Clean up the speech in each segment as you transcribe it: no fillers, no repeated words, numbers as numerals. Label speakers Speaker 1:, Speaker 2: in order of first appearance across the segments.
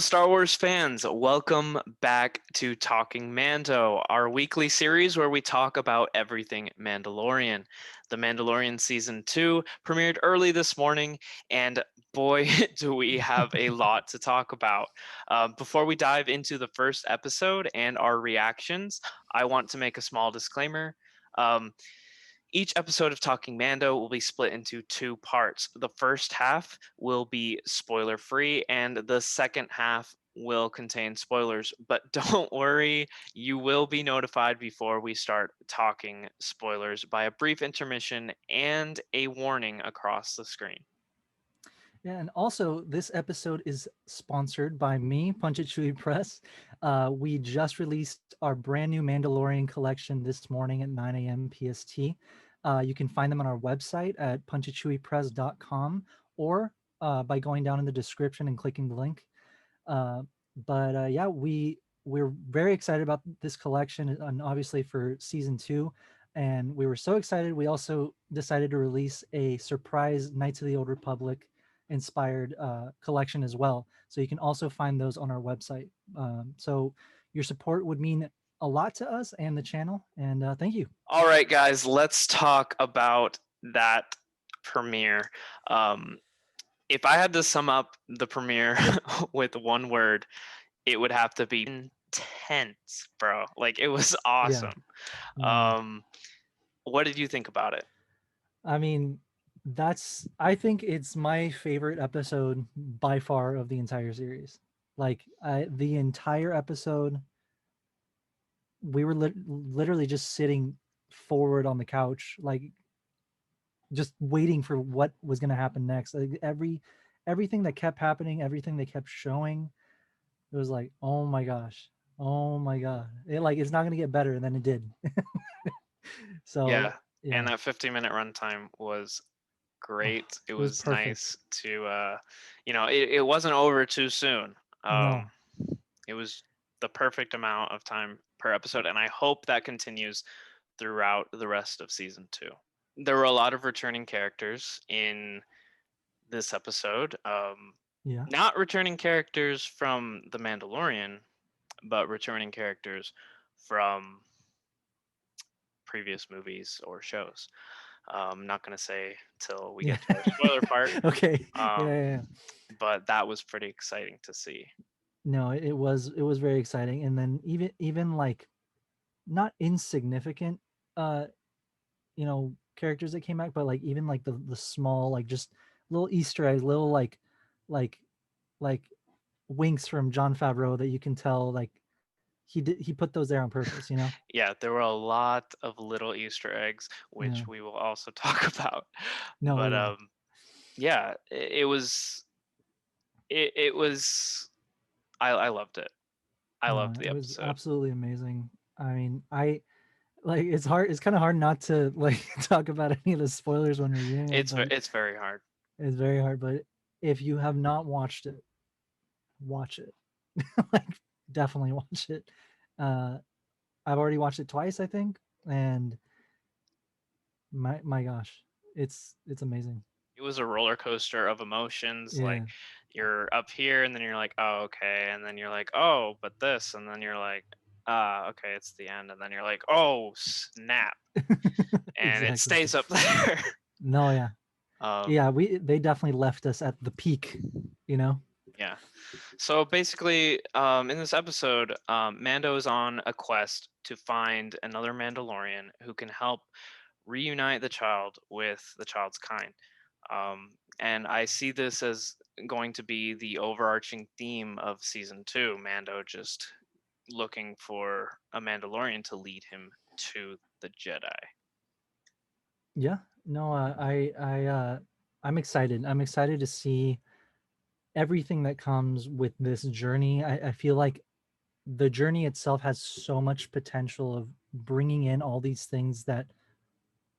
Speaker 1: Star Wars fans. Welcome back to Talking Mando, our weekly series where we talk about everything Mandalorian. The Mandalorian Season 2 premiered early this morning, and boy, do we have a lot to talk about. Before we dive into the first episode and our reactions, I want to make a small disclaimer. Each episode of Talking Mando will be split into two parts. The first half will be spoiler free, and the second half will contain spoilers. But don't worry, you will be notified before we start talking spoilers by a brief intermission and a warning across the screen.
Speaker 2: Yeah, and also this episode is sponsored by me, Punch It Chewie Press. We just released our brand new Mandalorian collection this morning at 9 a.m. PST. You can find them on our website at punchitchewiepress.com or by going down in the description and clicking the link. We're very excited about this collection, and obviously for season 2. And we were so excited, we also decided to release a surprise Knights of the Old Republic inspired collection as well. So you can also find those on our website. So your support would mean a lot to us and the channel. And thank you.
Speaker 1: All right, guys, let's talk about that premiere. If I had to sum up the premiere with one word, it would have to be intense, bro. Like, it was awesome. What did you think about it?
Speaker 2: I mean, I think it's my favorite episode by far of the entire series. Like the entire episode, we were literally just sitting forward on the couch, like just waiting for what was going to happen next. Like everything that kept happening, everything they kept showing, it was like, oh my gosh, it's not going to get better than it did. So
Speaker 1: yeah, and that 15-minute runtime was great. It was nice to it wasn't over too soon.
Speaker 2: No.
Speaker 1: It was the perfect amount of time per episode, and I hope that continues throughout the rest of season 2. There were a lot of returning characters in this episode. Not returning characters from The Mandalorian, but returning characters from previous movies or shows. I'm not going to say till we get to our spoiler part.
Speaker 2: Okay.
Speaker 1: But that was pretty exciting to see.
Speaker 2: No, it was very exciting. And then even like not insignificant characters that came back, but like even like the small, like just little Easter eggs, little like winks from Jon Favreau that you can tell like he put those there on purpose,
Speaker 1: Yeah, there were a lot of little Easter eggs, which we will also talk about.
Speaker 2: No,
Speaker 1: but yeah, it was I loved it. I loved the episode.
Speaker 2: It was absolutely amazing. I mean, it's kind of hard not to like talk about any of the spoilers when reviewing it.
Speaker 1: It's very hard.
Speaker 2: It's very hard, but if you have not watched it, watch it. Like definitely watch it. I've already watched it twice, I think, and my gosh, it's amazing.
Speaker 1: It was a roller coaster of emotions. Yeah. Like you're up here and then you're like, oh, okay, and then you're like, oh, but this, and then you're like, okay, it's the end, and then you're like, oh, snap. And it stays up there.
Speaker 2: No, yeah. They definitely left us at the peak,
Speaker 1: Yeah. So basically, in this episode, Mando is on a quest to find another Mandalorian who can help reunite the child with the child's kind. And I see this as going to be the overarching theme of season 2. Mando just looking for a Mandalorian to lead him to the Jedi.
Speaker 2: Yeah. No, I'm excited. I'm excited to see everything that comes with this journey. I feel like the journey itself has so much potential of bringing in all these things that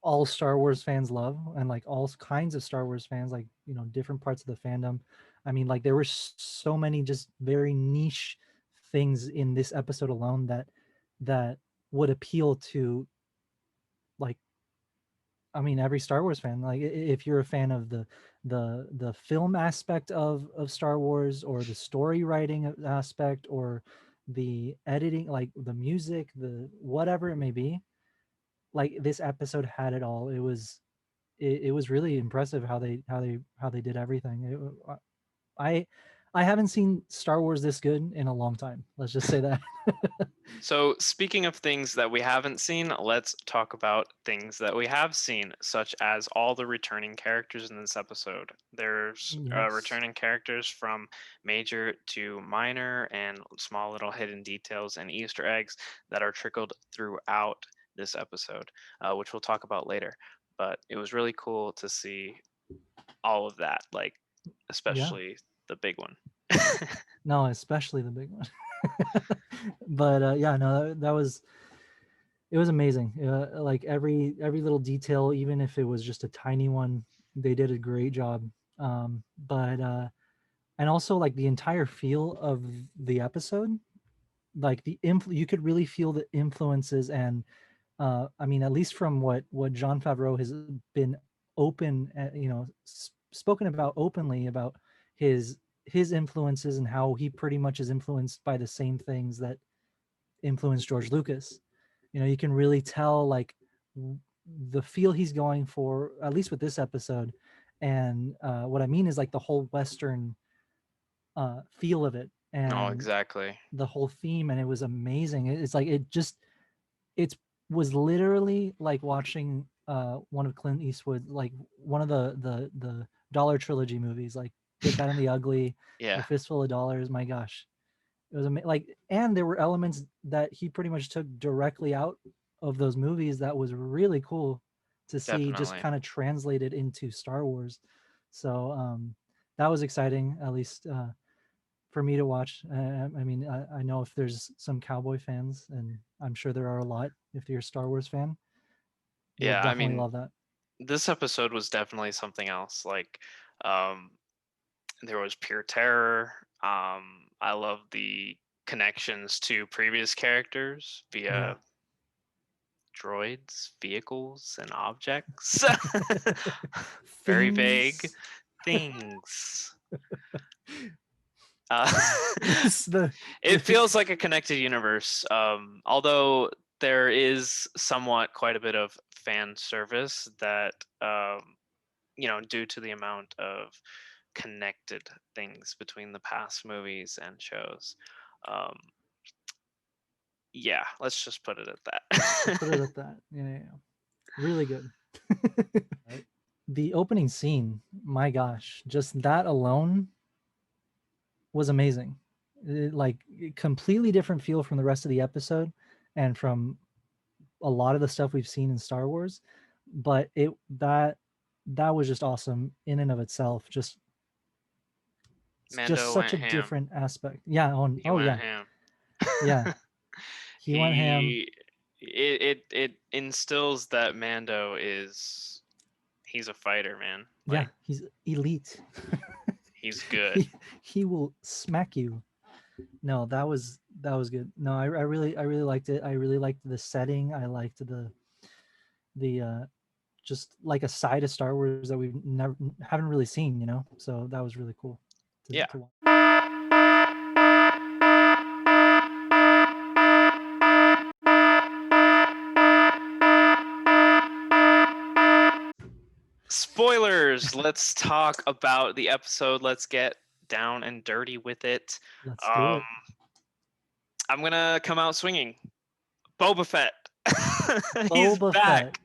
Speaker 2: all Star Wars fans love, and like all kinds of Star Wars fans, like different parts of the fandom. I mean, like there were so many just very niche things in this episode alone that would appeal to like I mean, every Star Wars fan, like if you're a fan of the film aspect of Star Wars, or the story writing aspect, or the editing, like the music, the whatever it may be, like this episode had it all. It was really impressive how they did everything. I I haven't seen Star Wars this good in a long time. Let's just say that.
Speaker 1: So, speaking of things that we haven't seen, let's talk about things that we have seen, such as all the returning characters in this episode. There's
Speaker 2: Yes.
Speaker 1: returning characters from major to minor, and small little hidden details and Easter eggs that are trickled throughout this episode, which we'll talk about later. But it was really cool to see all of that, like,
Speaker 2: Yeah.
Speaker 1: especially the big one.
Speaker 2: No, especially the big one. But yeah, no, that was, it was amazing. Like every little detail, even if it was just a tiny one, they did a great job. But and also like the entire feel of the episode, like you could really feel the influences. And I mean, at least from what John Favreau has been open, spoken about openly about his his influences, and how he pretty much is influenced by the same things that influenced George Lucas. You can really tell, like, the feel he's going for, at least with this episode. And what I mean is like the whole Western feel of it,
Speaker 1: Oh,
Speaker 2: and
Speaker 1: exactly.
Speaker 2: the whole theme. And it was amazing. It's like it was literally like watching one of Clint Eastwood, like one of the Dollar Trilogy movies, like Good, Bad, and the Ugly, or
Speaker 1: Yeah,
Speaker 2: Fistful of Dollars. My gosh, it was like, and there were elements that he pretty much took directly out of those movies that was really cool to see, just
Speaker 1: definitely.
Speaker 2: kind of translated into Star Wars. So that was exciting, at least for me to watch. I mean, I know if there's some cowboy fans, and I'm sure there are a lot, if you're a Star Wars fan, you'll
Speaker 1: Yeah, I
Speaker 2: definitely
Speaker 1: mean,
Speaker 2: love that.
Speaker 1: this episode was definitely something else. Like, um, there was pure terror. I love the connections to previous characters
Speaker 2: Yeah.
Speaker 1: via droids, vehicles, and objects. Very vague
Speaker 2: Things.
Speaker 1: things. Uh,
Speaker 2: Yes,
Speaker 1: it feels like a connected universe. Although there is somewhat quite a bit of fan service that due to the amount of connected things between the past movies and shows. Um, yeah, let's just put it at
Speaker 2: let's put it
Speaker 1: that.
Speaker 2: at that. Yeah, yeah, yeah. Really good. Right. The opening scene, my gosh, just that alone was amazing. Like, completely different feel from the rest of the episode, and from a lot of the stuff we've seen in Star Wars. But that was just awesome in and of itself. Just
Speaker 1: Mando
Speaker 2: such
Speaker 1: went
Speaker 2: a
Speaker 1: ham.
Speaker 2: different aspect. Yeah. Oh,
Speaker 1: He
Speaker 2: oh
Speaker 1: went
Speaker 2: yeah.
Speaker 1: ham.
Speaker 2: Yeah. He went ham.
Speaker 1: he it instills that Mando is he's a fighter, man.
Speaker 2: Yeah,
Speaker 1: Like
Speaker 2: he's elite.
Speaker 1: he's good.
Speaker 2: He will smack you. No, that was good. No, I really liked it. I really liked the setting. I liked the just like a side of Star Wars that we've never haven't really seen. So that was really cool
Speaker 1: Yeah.
Speaker 2: to watch.
Speaker 1: Spoilers. Let's talk about the episode. Let's get down and dirty with it.
Speaker 2: Let's do
Speaker 1: Um,
Speaker 2: it.
Speaker 1: I'm gonna come out swinging. Boba Fett. He's
Speaker 2: Boba Fett.
Speaker 1: back.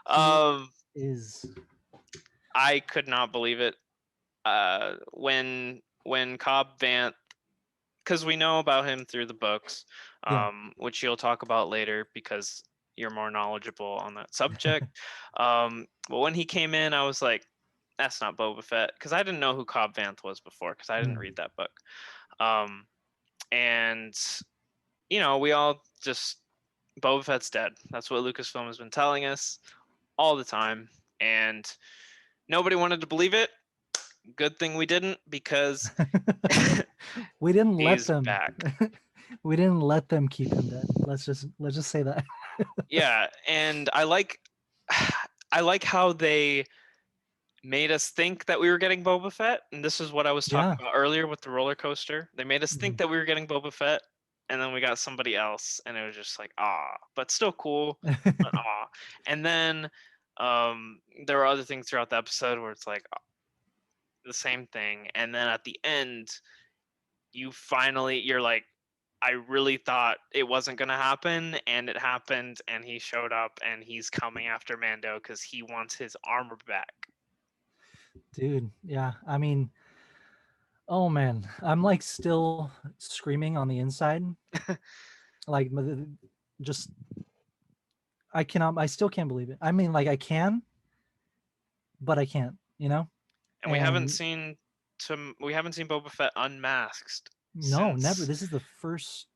Speaker 2: He
Speaker 1: Um,
Speaker 2: is.
Speaker 1: I could not believe it. When Cobb Vanth, because we know about him through the books,
Speaker 2: Yeah.
Speaker 1: which you'll talk about later because you're more knowledgeable on that subject. But when he came in, I was like, "That's not Boba Fett," because I didn't know who Cobb Vanth was before because I didn't
Speaker 2: Mm.
Speaker 1: read that book. Um, and we all just Boba Fett's dead. That's what Lucasfilm has been telling us all the time, and nobody wanted to believe it. Good thing we didn't because
Speaker 2: We didn't let
Speaker 1: he's
Speaker 2: them.
Speaker 1: back.
Speaker 2: We didn't let them keep him dead. Let's just say that.
Speaker 1: Yeah, and I like I like how they made us think that we were getting Boba Fett, and this is what I was talking
Speaker 2: Yeah.
Speaker 1: about earlier with the roller coaster. They made us think
Speaker 2: Mhm.
Speaker 1: that we were getting Boba Fett, and then we got somebody else, and it was just like but still cool, but And then there were other things throughout the episode where it's like the same thing, and then at the end, you're like, I really thought it wasn't gonna happen, and it happened, and he showed up, and he's coming after Mando because he wants his armor back.
Speaker 2: Dude, yeah. I mean, oh man, I'm like still screaming on the inside. Like just I cannot, I still can't believe it. I mean, like I can, but I can't, you know?
Speaker 1: And
Speaker 2: And
Speaker 1: we haven't seen Boba Fett unmasked
Speaker 2: no, never.
Speaker 1: since
Speaker 2: This is the first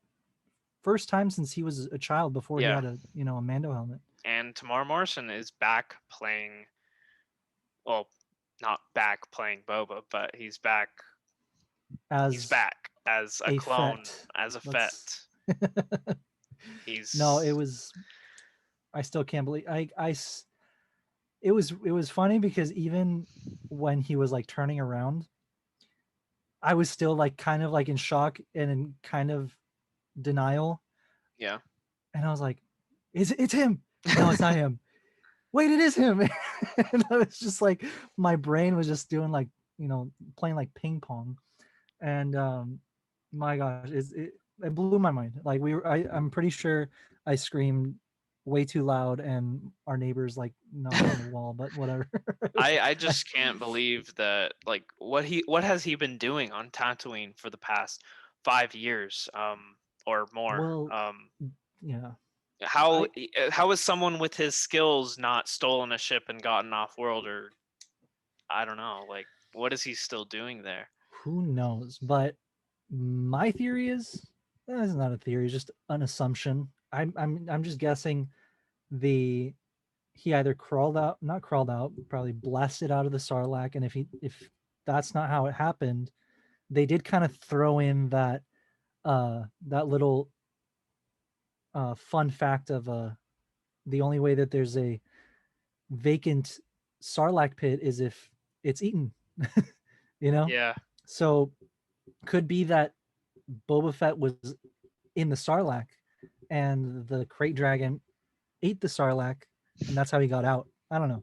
Speaker 2: time since he was a child before he
Speaker 1: yeah.
Speaker 2: had a Mando helmet.
Speaker 1: And Tamar Morrison is back playing, well, not back playing Boba, but he's
Speaker 2: As
Speaker 1: back as a
Speaker 2: a
Speaker 1: clone,
Speaker 2: Fett.
Speaker 1: as a
Speaker 2: Let's
Speaker 1: Fett.
Speaker 2: No, it
Speaker 1: He's
Speaker 2: was I still can't believe it was funny because even when he was like turning around, I was still like kind of like in shock and in kind of denial.
Speaker 1: yeah.
Speaker 2: And I was like, it's him. No, it's not him. Wait, it is him. And I was just like, my brain was just doing like, playing like ping pong. And my gosh, it blew my mind. Like I'm pretty sure I screamed way too loud and our neighbors like knocked on the wall, but whatever.
Speaker 1: I just can't believe that, like, what has he been doing on Tatooine for the past 5 years or more.
Speaker 2: Well, yeah.
Speaker 1: How
Speaker 2: I
Speaker 1: how is someone with his skills not stolen a ship and gotten off world, or I don't know, like, what is he still doing there?
Speaker 2: Who knows? But my theory is it's not a theory, it's just an assumption. I'm just guessing the he either crawled out, not crawled out, probably blasted out of the Sarlacc, and if that's not how it happened, they did kind of throw in that little fun fact of the only way that there's a vacant Sarlacc pit is if it's eaten, you know?
Speaker 1: Yeah.
Speaker 2: So could be that Boba Fett was in the Sarlacc and the crate dragon ate the Sarlacc and that's how he got out. I don't know.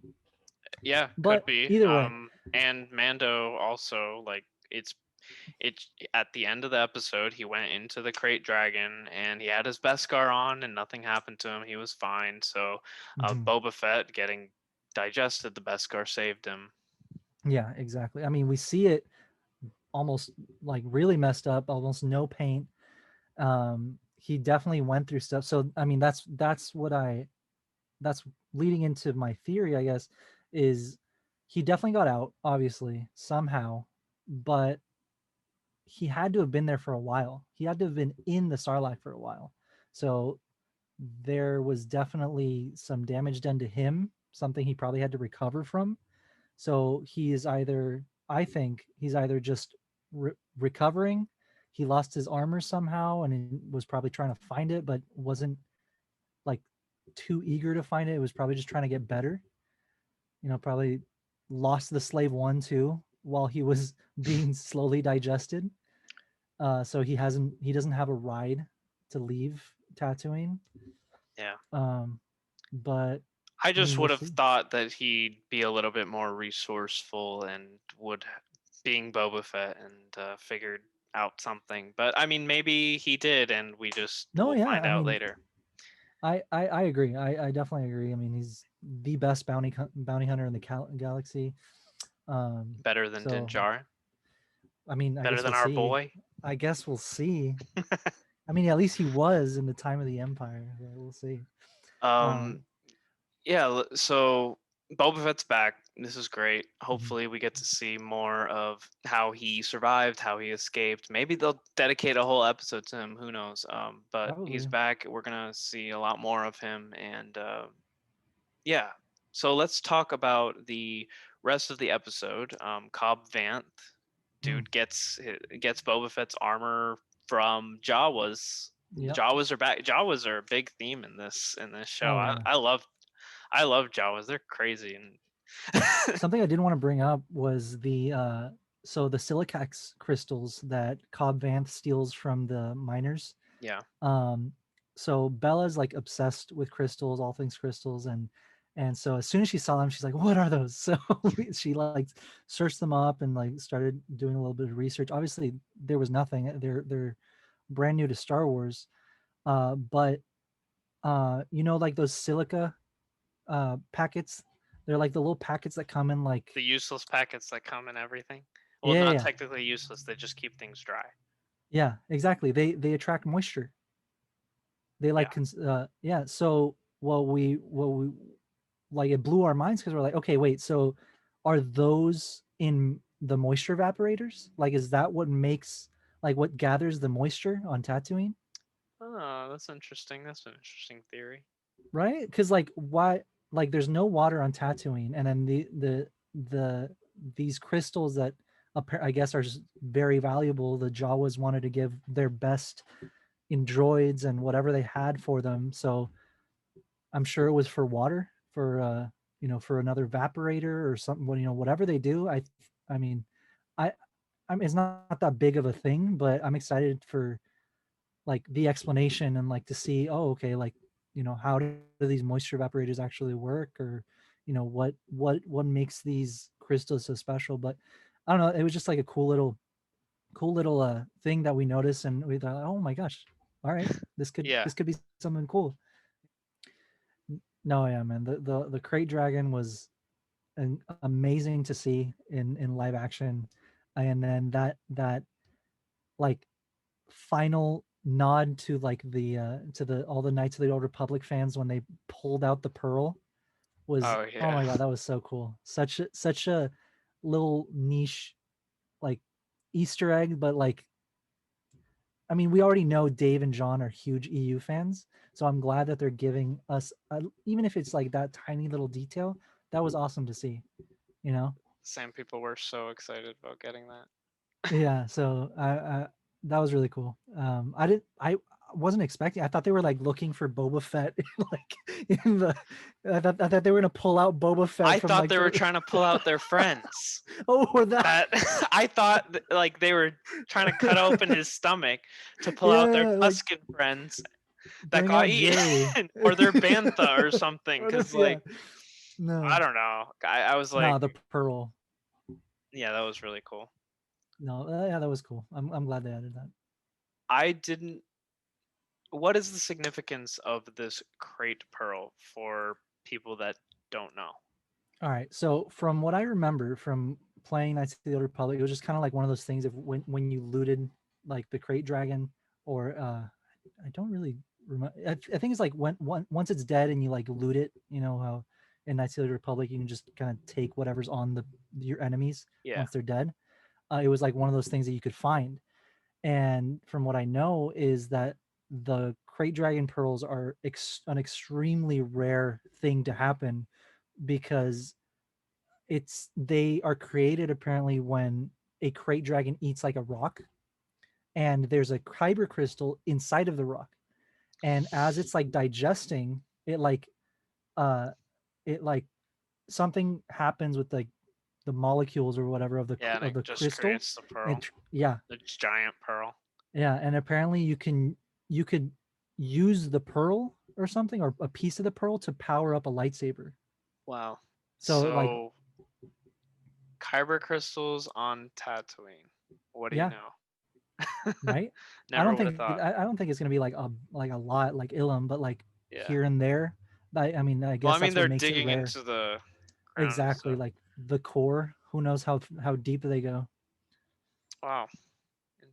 Speaker 1: Yeah, could
Speaker 2: But
Speaker 1: be.
Speaker 2: either way,
Speaker 1: And Mando also, like, it's at the end of the episode, he went into the crate dragon and he had his Beskar on and nothing happened to him. He was fine. So
Speaker 2: mhm.
Speaker 1: Boba Fett getting digested, the Beskar saved him.
Speaker 2: Yeah, exactly. I mean, we see it almost like really messed up, almost no paint. He definitely went through stuff. So I mean, that's leading into my theory, I guess, is he definitely got out, obviously, somehow, but he had to have been there for a while. He had to have been in the Sarlacc for a while. So there was definitely some damage done to him, something he probably had to recover from. So he is either, I think, he's either just recovering. He lost his armor somehow and he was probably trying to find it, but wasn't like too eager to find it. It was probably just trying to get better. Probably lost the slave one too while he was being slowly digested. So he doesn't have a ride to leave Tatooine.
Speaker 1: Yeah.
Speaker 2: But
Speaker 1: I
Speaker 2: I mean,
Speaker 1: just
Speaker 2: we'll
Speaker 1: would have
Speaker 2: see.
Speaker 1: thought that he'd be a little bit more resourceful and would, being Boba Fett, and figured out something. But I mean, maybe he did, and we just
Speaker 2: No,
Speaker 1: will
Speaker 2: yeah,
Speaker 1: find
Speaker 2: I
Speaker 1: out
Speaker 2: mean,
Speaker 1: later.
Speaker 2: I agree. I definitely agree. I mean, he's the best bounty hunter in the galaxy.
Speaker 1: Better than Din
Speaker 2: So
Speaker 1: Djarin,
Speaker 2: I mean, I
Speaker 1: better
Speaker 2: guess we'll
Speaker 1: than our
Speaker 2: see.
Speaker 1: boy.
Speaker 2: I guess we'll see. I mean, at least he was in the time of the Empire. So we'll see.
Speaker 1: Um,
Speaker 2: Um,
Speaker 1: yeah. So Boba Fett's back. This is great.
Speaker 2: mhm,
Speaker 1: Hopefully, we get to see more of how he survived, how he escaped. Maybe they'll dedicate a whole episode to him. Who knows? But he's
Speaker 2: probably.
Speaker 1: back. We're gonna see a lot more of him, and yeah. So let's talk about the rest of the episode. Cobb Vanth,
Speaker 2: Mm,
Speaker 1: dude gets Boba Fett's armor from Jawas.
Speaker 2: yep.
Speaker 1: Jawas are back. Jawas are a big theme in this show.
Speaker 2: Oh
Speaker 1: I
Speaker 2: yeah.
Speaker 1: I love I love Jawas. They're crazy and
Speaker 2: Something I didn't want to bring up was the so the silicax crystals that Cobb Vanth steals from the miners.
Speaker 1: yeah.
Speaker 2: Um, so Bella's like obsessed with crystals, all things crystals, and so as soon as she saw them, she's like, "What are those?" So she like searched them up and like started doing a little bit of research. Obviously, there was nothing. They're brand new to Star Wars, but you know, like those silica packets. They're like the little packets that come in like
Speaker 1: The useless packets that come in everything. Well,
Speaker 2: yeah,
Speaker 1: not
Speaker 2: yeah,
Speaker 1: technically useless. They just keep things dry.
Speaker 2: yeah, exactly. They attract moisture. They
Speaker 1: Yeah.
Speaker 2: like yeah. So what we like it blew our minds because we're like, okay, wait, so are those in the moisture evaporators? Like, is that what makes like what gathers the moisture on Tatooine?
Speaker 1: Oh, that's interesting. That's an interesting theory.
Speaker 2: Right? Because like why like there's no water on Tatooine, and then the these crystals that I guess are very valuable. The Jawas wanted to give their best in droids and whatever they had for them. So I'm sure it was for water, for you know, for another evaporator or something. Well, you know, whatever they do, I mean, I, it's not that big of a thing, but I'm excited for like the explanation and like to see, oh, okay, like you know, how do these moisture evaporators actually work, or you know, what makes these crystals so special? But I don't know, it was just like a cool little thing that we noticed, and we thought, oh my gosh, all right,
Speaker 1: Yeah.
Speaker 2: this could be something cool. No, yeah, man. The crate dragon was amazing to see in live action, and then that like final nod to like the to the all the Knights of the Old Republic fans when they pulled out the pearl was,
Speaker 1: Oh
Speaker 2: oh
Speaker 1: yeah.
Speaker 2: my god, that was so cool. Such a little niche like Easter egg, but like I mean, we already know Dave and John are huge EU fans, so I'm glad that they're giving us, even if it's like that tiny little detail. That was awesome to see, you know.
Speaker 1: Same people were so excited about getting that.
Speaker 2: Yeah, so that was really cool. I wasn't expecting. I thought they were like looking for Boba Fett, like in the. I thought they were gonna pull out Boba Fett
Speaker 1: I
Speaker 2: from
Speaker 1: thought
Speaker 2: like
Speaker 1: they were
Speaker 2: the.
Speaker 1: trying to pull out their friends.
Speaker 2: Oh, or that.
Speaker 1: That I thought like they were trying to cut open his stomach to pull out their
Speaker 2: Yeah, like
Speaker 1: Tusken friends that
Speaker 2: bring
Speaker 1: got
Speaker 2: out Jerry.
Speaker 1: eaten, or their bantha or something.
Speaker 2: Or the,
Speaker 1: Because
Speaker 2: yeah,
Speaker 1: like I
Speaker 2: no,
Speaker 1: don't know. I was like,
Speaker 2: no, the pearl.
Speaker 1: yeah, that was really cool.
Speaker 2: No, yeah, that was cool. I'm glad they added that.
Speaker 1: I didn't. What is the significance of this crate pearl for people that don't know?
Speaker 2: All right. So from what I remember from playing Knights of the Old Republic, it was just kind of like one of those things of when you looted like the crate dragon, or I don't really remember. I think it's like once it's dead and you like loot it. You know how in Knights of the Old Republic you can just kind of take whatever's on the your enemies
Speaker 1: Yeah.
Speaker 2: once they're dead. It was like one of those things that you could find. And from what I know is that the crate dragon pearls are an extremely rare thing to happen because they are created apparently when a crate dragon eats like a rock, and there's a kyber crystal inside of the rock, and as it's like digesting it, uh it like something happens with like the molecules or whatever
Speaker 1: Yeah, and
Speaker 2: of
Speaker 1: it
Speaker 2: the
Speaker 1: just
Speaker 2: crystal.
Speaker 1: creates the pearl,
Speaker 2: And yeah,
Speaker 1: the giant pearl.
Speaker 2: yeah, and apparently you could use the pearl or something, or a piece of the pearl, to power up a lightsaber.
Speaker 1: Wow.
Speaker 2: So like
Speaker 1: So kyber crystals on Tatooine. What do you
Speaker 2: yeah,
Speaker 1: know?
Speaker 2: right?
Speaker 1: Never would have thought.
Speaker 2: I don't think it's gonna be like a lot like Ilum, but like
Speaker 1: Yeah.
Speaker 2: here and there. I mean, I
Speaker 1: Well, I
Speaker 2: guess
Speaker 1: mean,
Speaker 2: that's what
Speaker 1: they're
Speaker 2: makes it
Speaker 1: digging
Speaker 2: rare.
Speaker 1: into the ground and
Speaker 2: Exactly,
Speaker 1: stuff.
Speaker 2: like the core. Who knows how deep they go?
Speaker 1: Wow.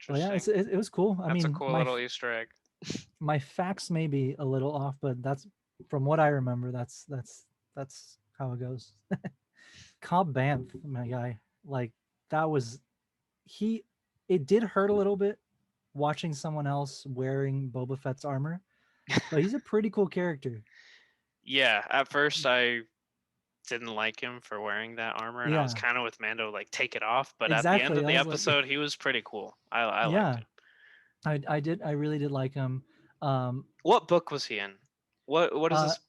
Speaker 2: But yeah,
Speaker 1: Interesting.
Speaker 2: it was cool. I
Speaker 1: That's a
Speaker 2: mean,
Speaker 1: cool little Easter egg.
Speaker 2: my facts may be a little off, but that's from what I remember. That's how it goes. Cobb Banff, my guy, like that was he. It did hurt a little bit watching someone else wearing Boba Fett's armor, but he's a pretty cool character.
Speaker 1: Yeah, at first I didn't like him for wearing that armor, and I was
Speaker 2: Yeah,
Speaker 1: kind of with Mando, like, take it off. But at the end
Speaker 2: exactly.
Speaker 1: of
Speaker 2: I
Speaker 1: the
Speaker 2: was like,
Speaker 1: episode, he was pretty cool. I liked
Speaker 2: yeah,
Speaker 1: him.
Speaker 2: I really did like him. Um,
Speaker 1: What book was he in? What is
Speaker 2: uh,
Speaker 1: this?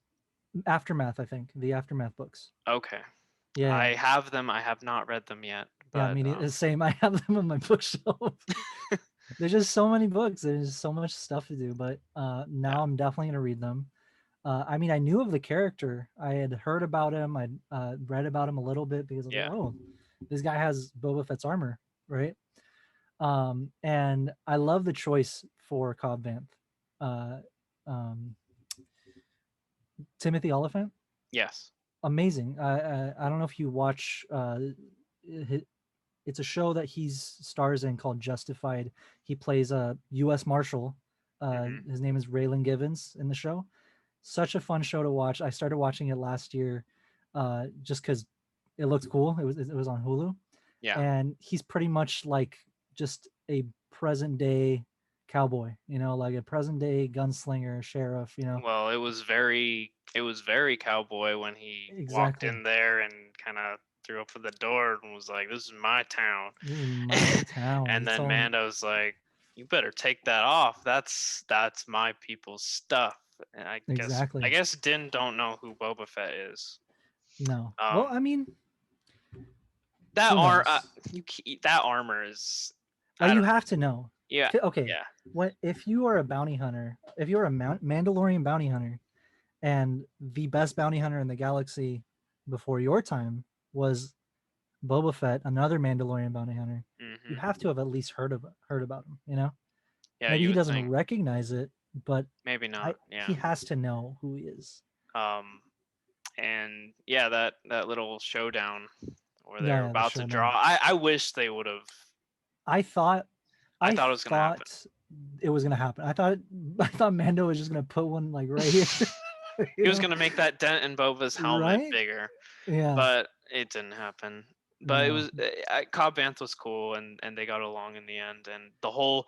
Speaker 2: Aftermath, I think the Aftermath books.
Speaker 1: Okay.
Speaker 2: Yeah,
Speaker 1: I have them. I have not read them yet,
Speaker 2: yeah. I
Speaker 1: but
Speaker 2: mean, it's the same. I have them on my bookshelf. There's just so many books. There's so much stuff to do. But
Speaker 1: yeah,
Speaker 2: now I'm definitely gonna read them. I mean, I knew of the character. I had heard about him. I'd read about him a little bit because I was like,
Speaker 1: yeah.
Speaker 2: oh, this guy has Boba Fett's armor, right? And I love the choice for Cobb Vanth. Uh, um, Timothy Oliphant,
Speaker 1: Yes.
Speaker 2: amazing. I don't know if you watch. It's a show that he's stars in called Justified. He plays a U.S. Marshal.
Speaker 1: Hmm.
Speaker 2: His name is Raylan Givens in the show. Such a fun show to watch. I started watching it last year, just because it looked cool. It was on Hulu,
Speaker 1: Yeah.
Speaker 2: and he's pretty much like just a present day cowboy. Like a present day gunslinger, sheriff.
Speaker 1: Well, it was very cowboy when he walked
Speaker 2: Exactly.
Speaker 1: in there and kind of threw open the door and was like, "This is my town,"
Speaker 2: This is my town.
Speaker 1: and
Speaker 2: He's
Speaker 1: then
Speaker 2: telling
Speaker 1: Mando's like, "You better take that off. That's my people's stuff." And I guess I
Speaker 2: exactly.
Speaker 1: guess Din don't know who Boba Fett is.
Speaker 2: No. Well,
Speaker 1: Um,
Speaker 2: I mean,
Speaker 1: that
Speaker 2: who
Speaker 1: arm,
Speaker 2: knows?
Speaker 1: that armor is,
Speaker 2: Like
Speaker 1: I
Speaker 2: you
Speaker 1: don't
Speaker 2: have
Speaker 1: know.
Speaker 2: to know.
Speaker 1: Yeah,
Speaker 2: Okay,
Speaker 1: yeah,
Speaker 2: what if you are a bounty hunter? If you're a Mandalorian bounty hunter, and the best bounty hunter in the galaxy before your time was Boba Fett, another Mandalorian bounty hunter, you
Speaker 1: hmm,
Speaker 2: have to have at least heard about him.
Speaker 1: yeah.
Speaker 2: Maybe
Speaker 1: You
Speaker 2: he
Speaker 1: would
Speaker 2: doesn't
Speaker 1: think,
Speaker 2: recognize it, but
Speaker 1: maybe not. Yeah.
Speaker 2: he has to know who he is.
Speaker 1: Um, and yeah, that little showdown where
Speaker 2: Yeah,
Speaker 1: they're
Speaker 2: yeah, the
Speaker 1: about to draw.
Speaker 2: showdown.
Speaker 1: I wish they would have.
Speaker 2: I thought
Speaker 1: I
Speaker 2: I
Speaker 1: thought it was gonna happen.
Speaker 2: thought it was gonna happen. I thought Mando was just gonna put one like right here,
Speaker 1: He was gonna make that dent in Boba's helmet
Speaker 2: right?
Speaker 1: bigger,
Speaker 2: Yeah.
Speaker 1: but it didn't happen. But it
Speaker 2: No,
Speaker 1: was Cobb Vanth was cool, and they got along in the end, and the whole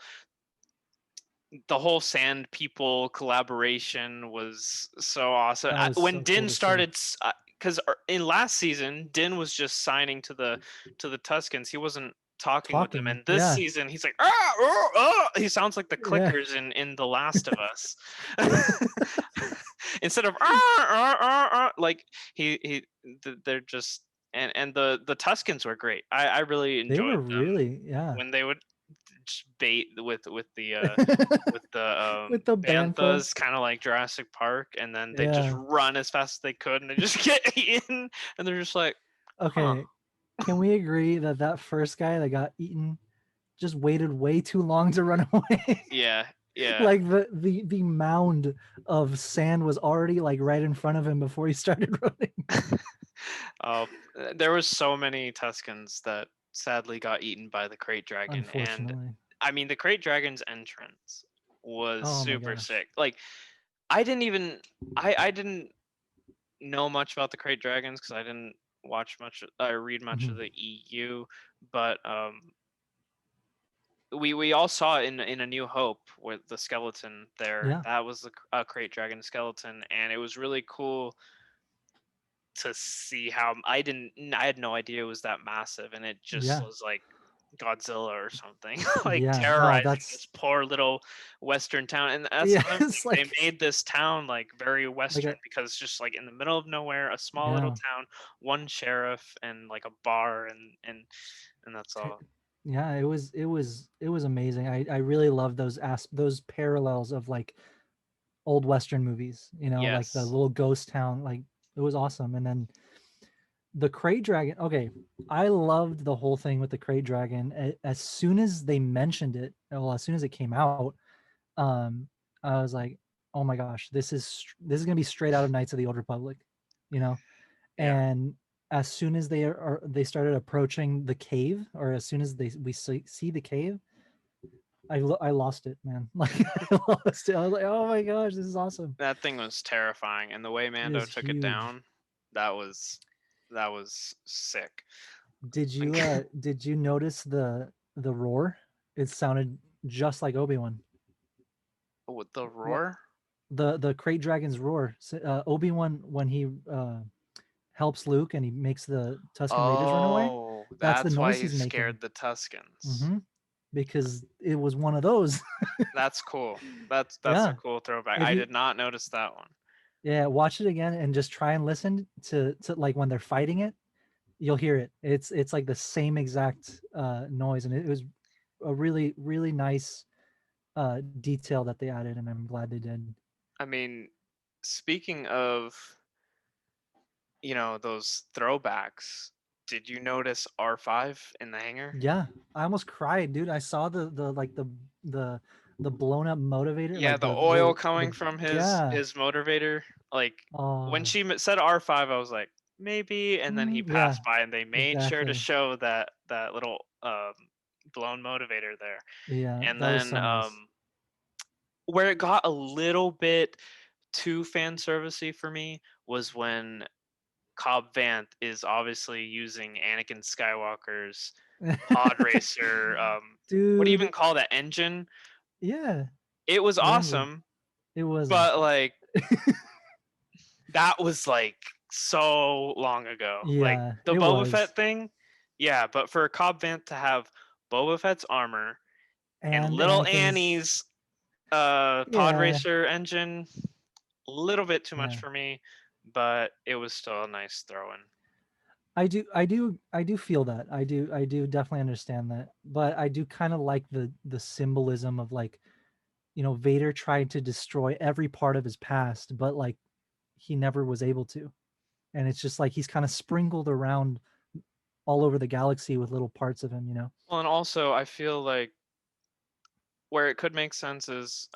Speaker 1: Sand People collaboration was so awesome.
Speaker 2: that was
Speaker 1: When
Speaker 2: so cool
Speaker 1: Din
Speaker 2: to see.
Speaker 1: started, because in last season Din was just signing to the Tuscans. He wasn't talking with them.
Speaker 2: Talking,
Speaker 1: And this
Speaker 2: yeah,
Speaker 1: season he's like, ah, oh, oh. He sounds like the
Speaker 2: yeah.
Speaker 1: clickers in The Last of Us. Instead of ah, ah, ah, ah, like they're just, and the Tuscans were great. I really
Speaker 2: They
Speaker 1: enjoyed
Speaker 2: were
Speaker 1: them
Speaker 2: really, yeah.
Speaker 1: when they would just bait with the
Speaker 2: With the bantha,
Speaker 1: banthas, kind of like Jurassic Park, and then they just
Speaker 2: yeah.
Speaker 1: run as fast as they could, and they just get eaten, and they're just like, huh,
Speaker 2: Okay, can we agree that that first guy that got eaten just waited way too long to run away?
Speaker 1: yeah, yeah.
Speaker 2: Like the mound of sand was already like right in front of him before he started running.
Speaker 1: uh, there was so many Tuscans that sadly got eaten by the Crate Dragon, and
Speaker 2: Unfortunately.
Speaker 1: I mean the Crate Dragon's entrance was
Speaker 2: Oh my
Speaker 1: super
Speaker 2: gosh.
Speaker 1: sick. Like I didn't know much about the Crate Dragons because I didn't read much of
Speaker 2: Mhm.
Speaker 1: the EU, but we all saw it in A New Hope with the skeleton there.
Speaker 2: Yeah,
Speaker 1: That was a Crate Dragon skeleton, and it was really cool to see how I had no idea it was that massive, and it just
Speaker 2: yeah,
Speaker 1: was like Godzilla or something, like
Speaker 2: yeah. No,
Speaker 1: terrorizing this
Speaker 2: that's
Speaker 1: poor little western town. And that's
Speaker 2: yeah.
Speaker 1: another thing.
Speaker 2: It's
Speaker 1: They
Speaker 2: like
Speaker 1: made this town like very
Speaker 2: like
Speaker 1: western
Speaker 2: a
Speaker 1: because it's just like in the middle of nowhere, a small little
Speaker 2: yeah.
Speaker 1: town, one sheriff, and like a bar, and that's
Speaker 2: T-
Speaker 1: all.
Speaker 2: yeah, it was amazing. I really love those parallels of like old western movies, like the
Speaker 1: Yes.
Speaker 2: little ghost town, like it was awesome. And then the Krayt Dragon, okay, I loved the whole thing with the Krayt Dragon. As soon as they mentioned it, well, as soon as it came out, um I was like, oh my gosh, this is going to be straight out of Knights of the Old Republic, you know
Speaker 1: Yeah.
Speaker 2: and as soon as they started approaching the cave, or as soon as we see the cave, I lost it, man. Like I lost it. I was like, oh my gosh, this is awesome.
Speaker 1: That thing was terrifying, and the way
Speaker 2: It
Speaker 1: Mando
Speaker 2: is
Speaker 1: took it
Speaker 2: huge.
Speaker 1: down, that was that was sick.
Speaker 2: Did you notice the roar? It sounded just like Obi-Wan.
Speaker 1: With the
Speaker 2: What
Speaker 1: roar?
Speaker 2: the Krayt Dragon's roar. Obi-Wan, when he helps Luke and he makes the Tusken Raiders run away,
Speaker 1: Oh,
Speaker 2: that's the
Speaker 1: that's why
Speaker 2: noise
Speaker 1: he
Speaker 2: he's making.
Speaker 1: scared the Tuscans.
Speaker 2: Hmm. Because it was one of those.
Speaker 1: That's cool. That's a
Speaker 2: Yeah.
Speaker 1: cool throwback.
Speaker 2: If
Speaker 1: I
Speaker 2: you
Speaker 1: did not notice that one.
Speaker 2: Yeah, watch it again and just try and listen to like when they're fighting it, you'll hear it. It's like the same exact noise, and it was a really nice detail that they added, and I'm glad they did.
Speaker 1: I mean, speaking of, those throwbacks, did you notice R5 in the hangar?
Speaker 2: Yeah, I almost cried, dude. I saw the like the the blown up motivator,
Speaker 1: Yeah,
Speaker 2: like
Speaker 1: the oil
Speaker 2: the
Speaker 1: coming from his
Speaker 2: yeah.
Speaker 1: his motivator. Like when
Speaker 2: Oh,
Speaker 1: she said R5, I was like maybe, and then he
Speaker 2: yeah,
Speaker 1: passed by, and they made sure to
Speaker 2: exactly.
Speaker 1: show that little blown motivator there.
Speaker 2: Yeah,
Speaker 1: And
Speaker 2: that was
Speaker 1: then
Speaker 2: so nice.
Speaker 1: where it got a little bit too fan servicey for me was when Cobb Vanth is obviously using Anakin Skywalker's pod racer. What do you even
Speaker 2: Dude,
Speaker 1: call that engine?
Speaker 2: yeah,
Speaker 1: It was
Speaker 2: the engine.
Speaker 1: awesome,
Speaker 2: It was
Speaker 1: but
Speaker 2: awesome.
Speaker 1: like that was like so long ago. Like
Speaker 2: Yeah,
Speaker 1: the
Speaker 2: it
Speaker 1: Boba
Speaker 2: was.
Speaker 1: Fett thing, yeah, but for Cobb Vanth to have Boba Fett's armor and
Speaker 2: And
Speaker 1: little
Speaker 2: Anakin's
Speaker 1: Annie's pod
Speaker 2: yeah,
Speaker 1: racer engine, a little bit too much
Speaker 2: yeah.
Speaker 1: for me, but it was still a nice throw in.
Speaker 2: I do feel that. I do definitely understand that. But I do kind of like the symbolism of like, Vader tried to destroy every part of his past, but like he never was able to. And it's just like he's kind of sprinkled around all over the galaxy with little parts of him.
Speaker 1: Well, and also I feel like where it could make sense is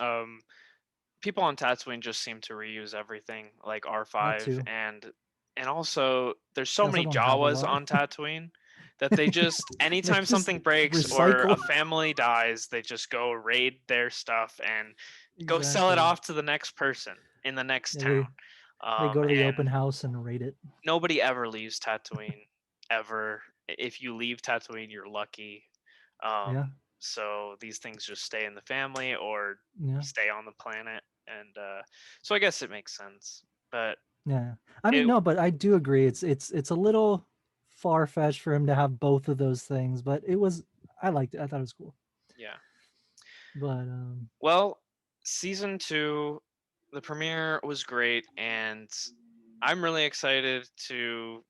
Speaker 1: people on Tatooine just seem to reuse everything, like
Speaker 2: That
Speaker 1: R5,
Speaker 2: too.
Speaker 1: and also there's
Speaker 2: They
Speaker 1: so
Speaker 2: also
Speaker 1: many
Speaker 2: don't have a
Speaker 1: Jawas
Speaker 2: lot.
Speaker 1: on Tatooine that they just
Speaker 2: They
Speaker 1: anytime
Speaker 2: just
Speaker 1: something breaks or a
Speaker 2: recycle.
Speaker 1: family dies, they just go raid their stuff and go sell it
Speaker 2: Exactly.
Speaker 1: off to the next person in the next
Speaker 2: Yeah,
Speaker 1: town.
Speaker 2: they go to the
Speaker 1: And
Speaker 2: open house and rate it.
Speaker 1: nobody ever leaves Tatooine ever. If you leave Tatooine, you're lucky. Um,
Speaker 2: Yeah.
Speaker 1: so these things just stay in the family or
Speaker 2: Yeah.
Speaker 1: stay on the planet, and so I guess it makes sense. But
Speaker 2: Yeah. I mean,
Speaker 1: it,
Speaker 2: no, but I do agree. It's a little far fetched for him to have both of those things, but it was I liked it. I thought it was cool.
Speaker 1: yeah.
Speaker 2: But
Speaker 1: Well, season two, the premiere was great, and I'm really excited to,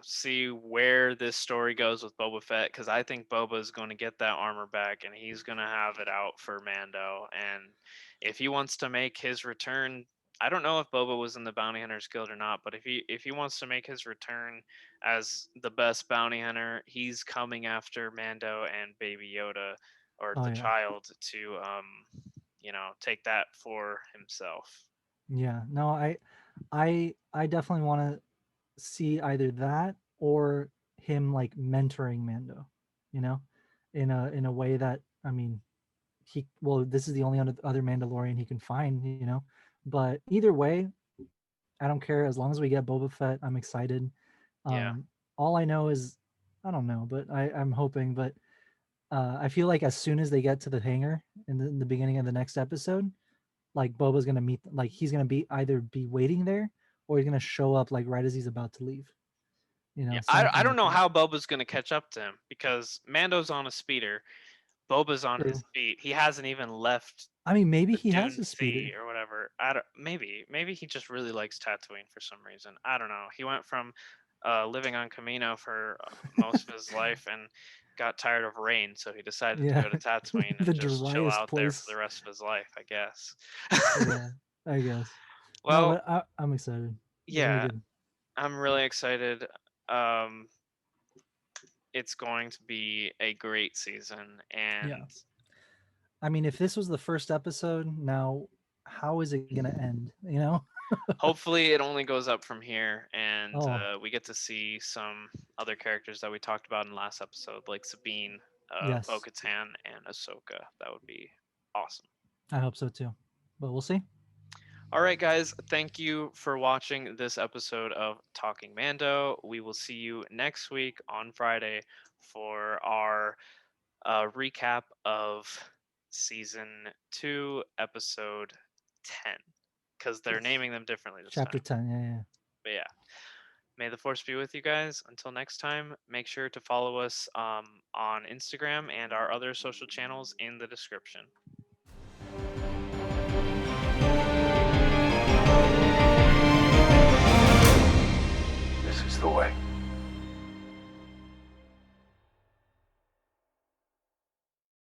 Speaker 1: see where this story goes with Boba Fett because I think Boba is going to get that armor back and he's going to have it out for Mando. And if he wants to make his return, I don't know if Boba was in the Bounty Hunters Guild or not, but if he wants to make his return as the best bounty hunter, he's coming after Mando and Baby Yoda or
Speaker 2: oh
Speaker 1: the
Speaker 2: yeah.
Speaker 1: child to take that for himself.
Speaker 2: Yeah. No, I definitely want to see either that or him like mentoring Mando, you know, in a way that I mean, this is the only other Mandalorian he can find. But either way, I don't care as long as we get Boba Fett. I'm excited.
Speaker 1: Yeah.
Speaker 2: All I know is I don't know, but I'm hoping. But I feel like as soon as they get to the hangar in the beginning of the next episode, like Boba's gonna meet, like he's gonna be either be waiting there or he's gonna show up like right as he's about to leave.
Speaker 1: Yeah, I
Speaker 2: Something
Speaker 1: don't
Speaker 2: like
Speaker 1: know
Speaker 2: that.
Speaker 1: how Boba's going to catch up to him because Mando's on a speeder, Boba's on his
Speaker 2: True.
Speaker 1: feet. He hasn't even left
Speaker 2: I mean, maybe
Speaker 1: the
Speaker 2: he has
Speaker 1: Dune
Speaker 2: a
Speaker 1: Sea
Speaker 2: speeder.
Speaker 1: or whatever. I don't, maybe he just really likes Tatooine for some reason. I don't know. He went from living on Camino for most of his life and got tired of rain, so he decided to
Speaker 2: Yeah,
Speaker 1: go to Tatooine and
Speaker 2: the
Speaker 1: just chill
Speaker 2: driest
Speaker 1: out there for the
Speaker 2: place.
Speaker 1: rest of his life, I guess.
Speaker 2: Yeah, I guess. No,
Speaker 1: Well,
Speaker 2: but I'm excited. It's gonna be
Speaker 1: yeah,
Speaker 2: good.
Speaker 1: I'm really excited. Um, it's going to be a great season,
Speaker 2: Yeah.
Speaker 1: and
Speaker 2: I mean, if this was the first episode, now how is it gonna end?
Speaker 1: hopefully it only goes up from here, and
Speaker 2: Oh,
Speaker 1: we get to see some other characters that we talked about in the last episode, like Sabine,
Speaker 2: yes.
Speaker 1: Bo-Katan, and Ahsoka. That would be awesome.
Speaker 2: I hope so too. But we'll see.
Speaker 1: All right, guys, thank you for watching this episode of Talking Mando. We will see you next week on Friday for our recap of season 2, episode 10, because they're
Speaker 2: Yes.
Speaker 1: naming them differently this
Speaker 2: Chapter
Speaker 1: time.
Speaker 2: 10. Yeah, yeah.
Speaker 1: But yeah, may the force be with you guys. Until next time, make sure to follow us on Instagram and our other social channels in the description.
Speaker 3: This is the way.